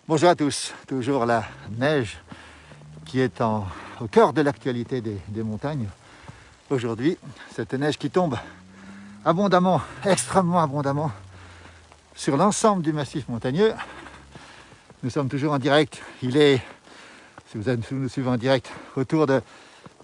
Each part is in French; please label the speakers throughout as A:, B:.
A: Bonjour à tous, toujours la neige qui est au cœur de l'actualité des montagnes. Aujourd'hui, cette neige qui tombe abondamment, extrêmement abondamment sur l'ensemble du massif montagneux. Nous sommes toujours en direct, il est, si vous nous suivez en direct, autour de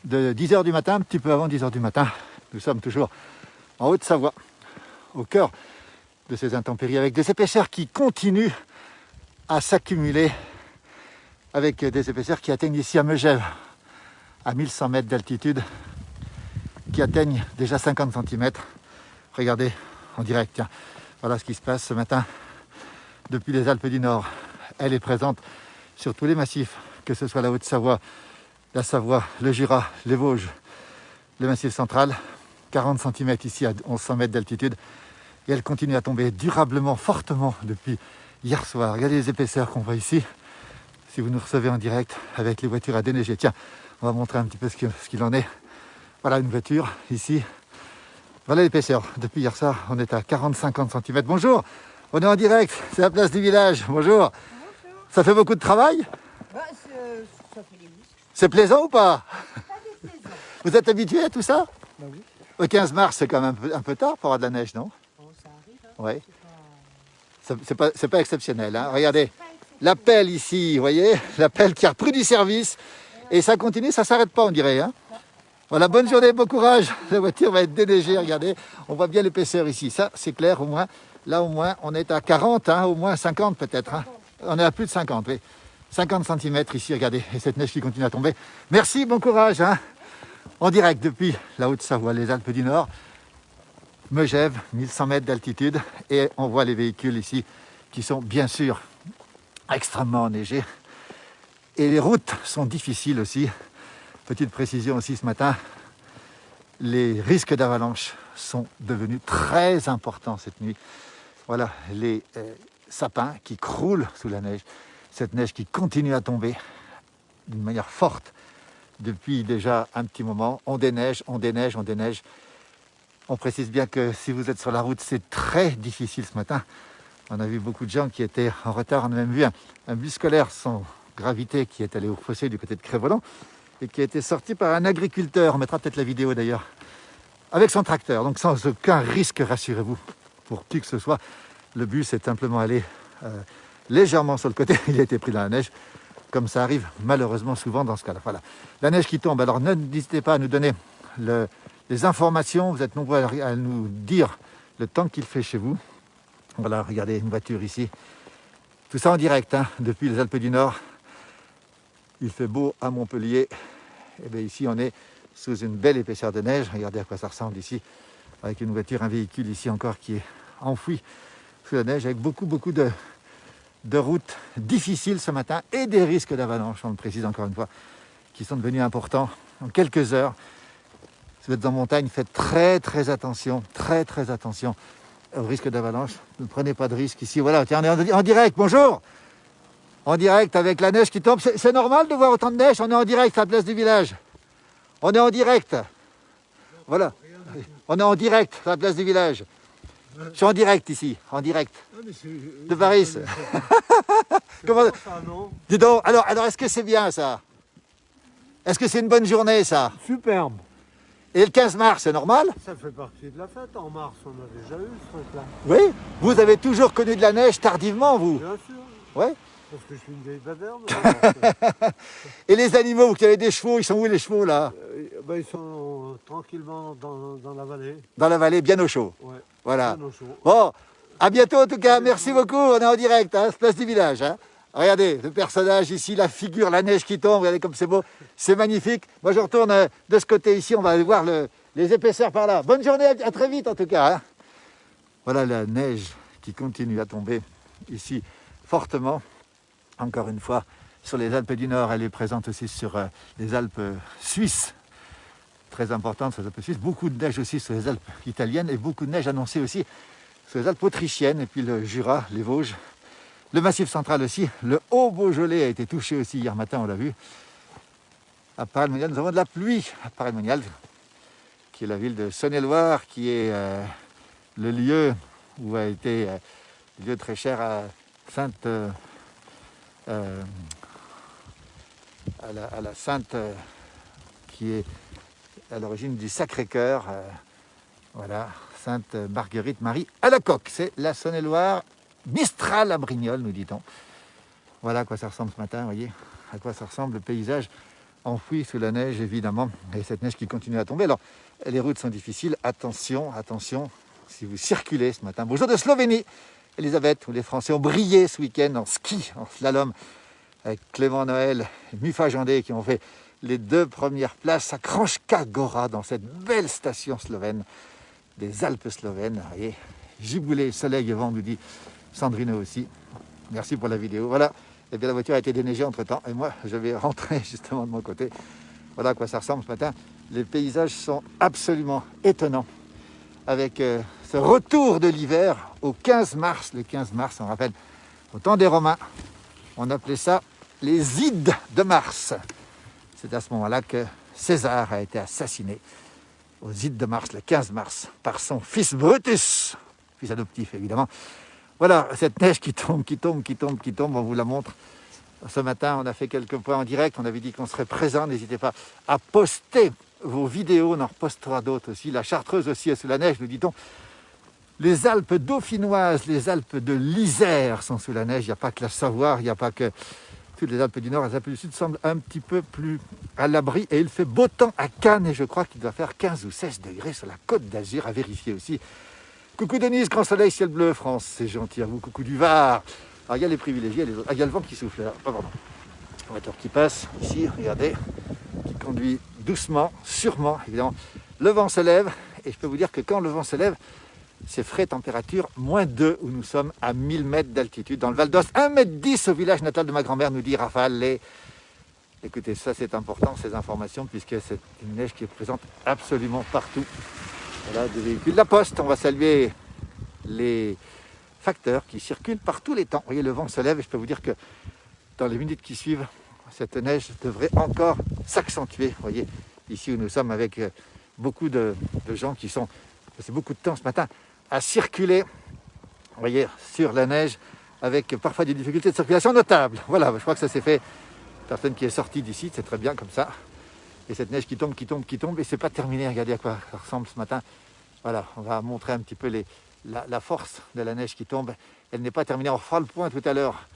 A: 10h du matin, un petit peu avant 10h du matin. Nous sommes toujours en Haute-Savoie, au cœur de ces intempéries, avec des épaisseurs qui continuent à s'accumuler, avec des épaisseurs qui atteignent ici à Megève, à 1100 mètres d'altitude, qui atteignent déjà 50 cm. Regardez en direct, tiens, voilà ce qui se passe ce matin depuis les Alpes du Nord. Elle est présente sur tous les massifs, que ce soit la Haute-Savoie, la Savoie, le Jura, les Vosges, le Massif central, 40 cm ici à 1100 mètres d'altitude. Et elle continue à tomber durablement, fortement depuis hier soir. Regardez les épaisseurs qu'on voit ici. Si vous nous recevez en direct avec les voitures à déneiger. Tiens, on va montrer un petit peu ce qu'il en est. Voilà une voiture ici. Voilà l'épaisseur. Depuis hier soir, on est à 40-50 cm. Bonjour, on est en direct, c'est la place du village. Bonjour.
B: Bonjour.
A: Ça fait beaucoup de travail?
B: Ça fait des muscles.
A: C'est plaisant ou pas?
B: Pas déplaisant.
A: Vous êtes habitué à tout ça?
B: Bah oui.
A: Au 15 mars, c'est quand même un peu tard pour avoir de la neige, non?
B: Oh, ça arrive. Hein.
A: Ouais.
B: C'est pas...
A: C'est pas exceptionnel, hein? Regardez, la pelle ici, vous voyez? La pelle qui a repris du service. Et ça continue, ça s'arrête pas, on dirait, hein? Voilà, bonne journée, bon courage. La voiture va être déneigée, regardez. On voit bien l'épaisseur ici, ça c'est clair au moins. Là au moins, on est à 40, hein, au moins 50 peut-être. Hein. On est à plus de 50, oui. 50 cm ici, regardez. Et cette neige qui continue à tomber. Merci, bon courage. Hein. En direct depuis la Haute-Savoie, les Alpes du Nord. Megève, 1100 mètres d'altitude. Et on voit les véhicules ici qui sont bien sûr extrêmement enneigés. Et les routes sont difficiles aussi. Petite précision aussi ce matin, les risques d'avalanche sont devenus très importants cette nuit. Voilà, les sapins qui croulent sous la neige, cette neige qui continue à tomber d'une manière forte depuis déjà un petit moment. On déneige, on déneige, on déneige. On précise bien que si vous êtes sur la route, c'est très difficile ce matin. On a vu beaucoup de gens qui étaient en retard. On a même vu un bus scolaire sans gravité qui est allé au fossé du côté de Crévolan et qui a été sorti par un agriculteur, on mettra peut-être la vidéo d'ailleurs, avec son tracteur, donc sans aucun risque, rassurez-vous, pour qui que ce soit. Le bus est simplement allé légèrement sur le côté, il a été pris dans la neige, comme ça arrive malheureusement souvent dans ce cas-là. Voilà. La neige qui tombe, alors n'hésitez pas à nous donner les informations, vous êtes nombreux à nous dire le temps qu'il fait chez vous. Voilà, regardez une voiture ici, tout ça en direct, hein, depuis les Alpes du Nord. Il fait beau à Montpellier. Et bien ici, on est sous une belle épaisseur de neige. Regardez à quoi ça ressemble ici, avec une voiture, un véhicule ici encore qui est enfoui sous la neige, avec beaucoup de routes difficiles ce matin et des risques d'avalanche, on le précise encore une fois, qui sont devenus importants en quelques heures. Si vous êtes en montagne, faites très attention au risque d'avalanche. Ne prenez pas de risque ici. Voilà, tiens, on est en direct. Bonjour! En direct avec la neige qui tombe. C'est normal de voir autant de neige. On est en direct à la place du village. On est en direct. Voilà. On est en direct à la place du village. Je suis en direct ici, en direct. De Paris. Comment... Dis donc, alors est-ce que c'est bien ça? Est-ce que c'est une bonne journée ça?
C: Superbe.
A: Et le 15 mars, c'est normal?
C: Ça fait partie de la fête. En mars, on a déjà eu ce truc-là.
A: Oui. Vous avez toujours connu de la neige tardivement, vous?
C: Bien sûr.
A: Oui.
C: Parce que je suis une vieille baderne.
A: Et les animaux, vous avez des chevaux, ils sont où les chevaux là?
C: Ils sont tranquillement dans la vallée.
A: Dans la vallée, bien au chaud.
C: Ouais.
A: Voilà.
C: Bien au chaud.
A: Bon, à bientôt en tout cas. Merci beaucoup. On est en direct, hein, place du village. Hein. Regardez, le personnage ici, la figure, la neige qui tombe. Regardez comme c'est beau. C'est magnifique. Moi, je retourne de ce côté ici. On va aller voir les épaisseurs par là. Bonne journée, à très vite en tout cas. Hein. Voilà la neige qui continue à tomber ici fortement. Encore une fois, sur les Alpes du Nord, elle est présente aussi sur les Alpes suisses. Très importante sur les Alpes suisses. Beaucoup de neige aussi sur les Alpes italiennes et beaucoup de neige annoncée aussi sur les Alpes autrichiennes et puis le Jura, les Vosges. Le Massif central aussi. Le Haut-Beaujolais a été touché aussi hier matin, on l'a vu. À Paray-le-Monial, nous avons de la pluie à Paray-le-Monial, qui est la ville de Saône-et-Loire, qui est le lieu où a été lieu très cher à à la Sainte qui est à l'origine du Sacré-Cœur. Voilà, Sainte Marguerite Marie à la Coque. C'est la Saône-et-Loire, Mistral à Brignoles, nous dit-on. Voilà à quoi ça ressemble ce matin, vous voyez, à quoi ça ressemble le paysage enfoui sous la neige, évidemment, et cette neige qui continue à tomber. Alors, les routes sont difficiles, attention, attention, si vous circulez ce matin. Bonjour de Slovénie, Elisabeth, où les Français ont brillé ce week-end en ski, en slalom, avec Clément Noël et Mufa Jandé qui ont fait les 2 premières places à Kranjska Gora, dans cette belle station slovène des Alpes slovènes. Vous voyez, giboulé, soleil et vent, nous dit Sandrine aussi. Merci pour la vidéo. Voilà, et bien la voiture a été déneigée entre-temps, et moi, je vais rentrer justement de mon côté. Voilà à quoi ça ressemble ce matin. Les paysages sont absolument étonnants, avec ce retour de l'hiver au 15 mars. Le 15 mars, on rappelle, au temps des Romains, on appelait ça les Ides de Mars. C'est à ce moment-là que César a été assassiné aux Ides de Mars, le 15 mars, par son fils Brutus, fils adoptif évidemment. Voilà, cette neige qui tombe, on vous la montre. Ce matin, on a fait quelques points en direct, on avait dit qu'on serait présent, n'hésitez pas à poster vos vidéos, on en repostera d'autres aussi. La Chartreuse aussi est sous la neige, nous dit-on. Les Alpes dauphinoises, les Alpes de l'Isère sont sous la neige, il n'y a pas que la Savoie, il n'y a pas que toutes les Alpes du Nord, les Alpes du Sud semblent un petit peu plus à l'abri, et il fait beau temps à Cannes, et je crois qu'il doit faire 15 ou 16 degrés sur la Côte d'Azur, à vérifier aussi. Coucou Denise, grand soleil, ciel bleu, France, c'est gentil à vous. Coucou du Var. Alors il y a les privilégiés, il y a les autres. Ah, il y a le vent qui souffle là. Oh, pardon. La voiture qui passe ici, regardez, qui conduit doucement, sûrement, évidemment. Le vent se lève, et je peux vous dire que quand le vent se lève, c'est frais, température -2, où nous sommes à 1000 mètres d'altitude dans le Val d'Ost. 1,10 m au village natal de ma grand-mère, nous dit Raphaël. Écoutez, ça c'est important, ces informations, puisque c'est une neige qui est présente absolument partout. Voilà, des véhicules de la Poste. On va saluer les facteurs qui circulent par tous les temps. Vous voyez, le vent se lève et je peux vous dire que dans les minutes qui suivent, cette neige devrait encore s'accentuer. Vous voyez, ici où nous sommes avec beaucoup de gens qui sont, c'est beaucoup de temps ce matin, à circuler, vous voyez, sur la neige, avec parfois des difficultés de circulation notables. Voilà, je crois que ça s'est fait. Personne qui est sortie d'ici, c'est très bien comme ça. Et cette neige qui tombe, et c'est pas terminé. Regardez à quoi ça ressemble ce matin. Voilà, on va montrer un petit peu la force de la neige qui tombe. Elle n'est pas terminée. On fera le point tout à l'heure.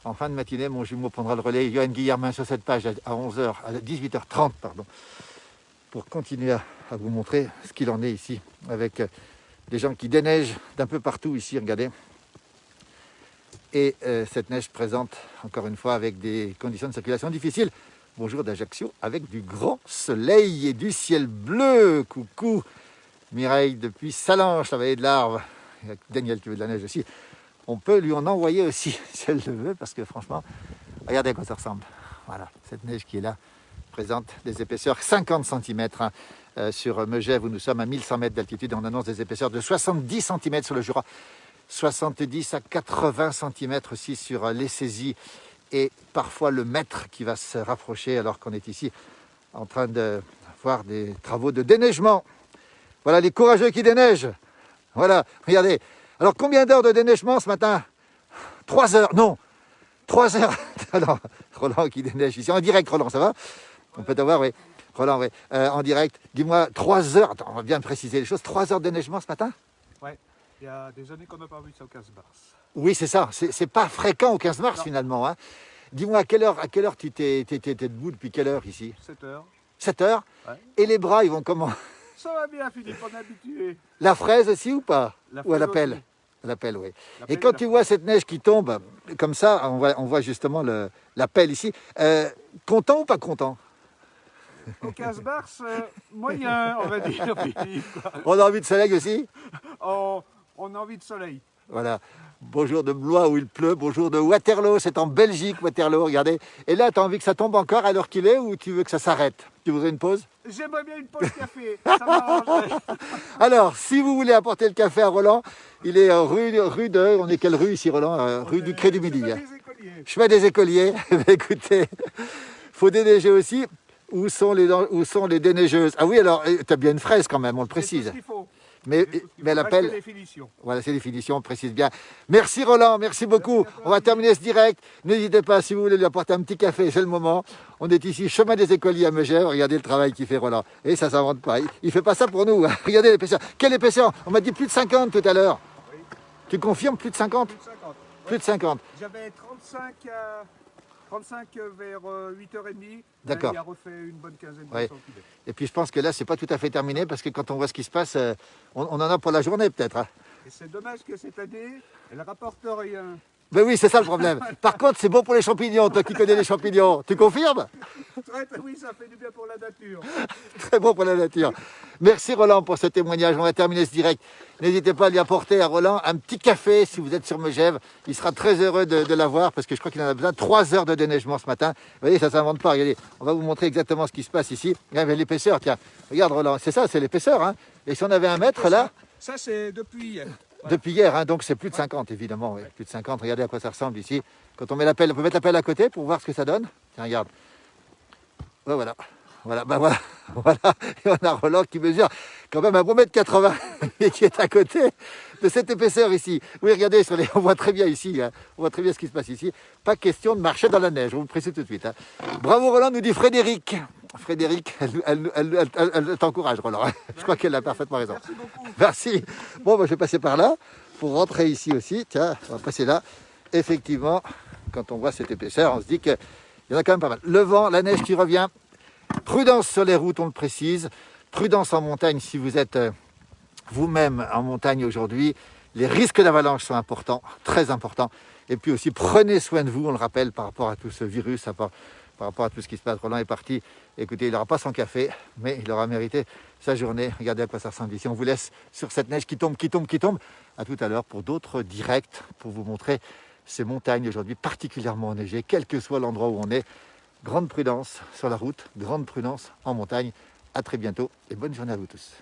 A: En fin de matinée, mon jumeau prendra le relais. Johan Guillermin sur cette page à 11h, à 18h30, pardon, pour continuer à vous montrer ce qu'il en est ici, avec des gens qui déneigent d'un peu partout ici, regardez. Et cette neige présente, encore une fois, avec des conditions de circulation difficiles. Bonjour d'Ajaccio, avec du grand soleil et du ciel bleu. Coucou Mireille depuis Salanches, la vallée de l'Arve. Il y a Daniel qui veut de la neige aussi. On peut lui en envoyer aussi, si elle le veut, parce que franchement, regardez à quoi ça ressemble. Voilà, cette neige qui est là, présente des épaisseurs 50 cm sur Megève, où nous sommes à 1100 mètres d'altitude. On annonce des épaisseurs de 70 cm sur le Jura, 70 à 80 cm aussi sur les saisies, et parfois le mètre qui va se rapprocher alors qu'on est ici en train de voir des travaux de déneigement. Voilà les courageux qui déneigent. Voilà, regardez. Alors combien d'heures de déneigement ce matin? 3 heures, non, 3 heures. Alors, Roland qui déneige ici, en direct. Roland, ça va? On peut t'avoir, oui. Roland, oui, en direct. Dis-moi, 3 heures, attends, on va bien préciser les choses, 3 heures de déneigement ce matin?
C: Ouais, il y a des années qu'on n'a pas vu ça au 15 mars.
A: Oui, c'est ça. C'est pas fréquent au 15 mars, non, finalement. Hein. Dis-moi, à quelle heure tu t'es debout depuis quelle heure ici?
C: 7 heures.
A: 7 heures?
C: Ouais.
A: Et les bras, ils vont comment?
C: Ça va bien, Philippe, on est habitué.
A: La fraise aussi ou pas? Ou à la pelle? À la pelle, oui. Et quand tu vois cette neige qui tombe, comme ça, on voit justement la pelle ici. Content ou pas content?
C: Au 15 mars, moyen, on va dire, Philippe.
A: On a envie de soleil aussi?
C: On a envie de soleil.
A: Voilà. Bonjour de Blois où il pleut, bonjour de Waterloo, c'est en Belgique, Waterloo, regardez. Et là, tu as envie que ça tombe encore à l'heure qu'il est ou tu veux que ça s'arrête? Tu voudrais une pause?
C: J'aimerais bien une pause café, ça m'arrangerait.
A: Alors, si vous voulez apporter le café à Roland, il est rue de... On est quelle rue ici, Roland? Rue du Cré du Midi. Chemin des Écoliers. Écoutez, faut déneiger aussi. Où sont les déneigeuses? Ah oui, alors, tu as bien une fraise quand même, on le précise. Mais elle appelle.
C: Les finitions.
A: Voilà, c'est les finitions, on précise bien. Merci Roland, merci beaucoup. On va terminer ce direct. N'hésitez pas, si vous voulez lui apporter un petit café, c'est le moment. On est ici, chemin des Écoliers à Megève. Regardez le travail qu'il fait Roland. Et ça ne s'invente pas. Il fait pas ça pour nous. Regardez l'épaisseur. Quelle épaisseur? On m'a dit plus de 50 tout à l'heure.
C: Oui.
A: Tu confirmes plus de 50?
C: Plus de 50.
A: Plus de 50.
C: J'avais 35 vers 8h30.
A: D'accord.
C: Il a refait une bonne quinzaine de
A: Ouais.
C: centimètres.
A: Et puis je pense que là, c'est pas tout à fait terminé parce que quand on voit ce qui se passe, on en a pour la journée peut-être. Hein.
C: Et c'est dommage que cette année, elle rapporte rien.
A: Ben oui, c'est ça le problème. Par contre, c'est bon pour les champignons. Toi qui connais les champignons, tu confirmes?
C: Oui, ça fait du bien pour la nature.
A: Très bon pour la nature. Merci Roland pour ce témoignage. On va terminer ce direct. N'hésitez pas à lui apporter à Roland un petit café si vous êtes sur Megève. Il sera très heureux de l'avoir parce que je crois qu'il en a besoin. 3 heures de déneigement ce matin. Vous voyez, ça ne s'invente pas. Regardez, on va vous montrer exactement ce qui se passe ici. Regardez l'épaisseur, tiens. Regarde Roland, c'est ça, c'est l'épaisseur. Hein. Et si on avait 1 mètre là,
C: Ça, c'est depuis hier.
A: depuis hier, hein, donc c'est plus de 50 évidemment. Oui. Plus de 50. Regardez à quoi ça ressemble ici. Quand on met la pelle, on peut mettre la pelle à côté pour voir ce que ça donne. Tiens, regarde. Ouais, voilà. Voilà, ben voilà, voilà. Et on a Roland qui mesure quand même 1,80 m et qui est à côté de cette épaisseur ici. Oui, regardez, on voit très bien ici, hein. On voit très bien ce qui se passe ici. Pas question de marcher dans la neige, je vous le précise tout de suite. Hein. Bravo Roland, nous dit Frédéric. Frédéric, elle t'encourage Roland. Je crois qu'elle a parfaitement raison.
C: Merci beaucoup.
A: Merci. Bon, ben, je vais passer par là pour rentrer ici aussi. Tiens, on va passer là. Effectivement, quand on voit cette épaisseur, on se dit qu'il y en a quand même pas mal. Le vent, la neige qui revient. Prudence sur les routes, on le précise. Prudence en montagne si vous êtes vous-même en montagne aujourd'hui. Les risques d'avalanche sont importants, très importants. Et puis aussi, prenez soin de vous, on le rappelle, par rapport à tout ce virus, par rapport à tout ce qui se passe. Roland est parti. Écoutez, il n'aura pas son café, mais il aura mérité sa journée. Regardez à quoi ça ressemble ici. On vous laisse sur cette neige qui tombe, qui tombe, qui tombe. À tout à l'heure pour d'autres directs, pour vous montrer ces montagnes aujourd'hui particulièrement enneigées, quel que soit l'endroit où on est. Grande prudence sur la route, grande prudence en montagne. À très bientôt et bonne journée à vous tous.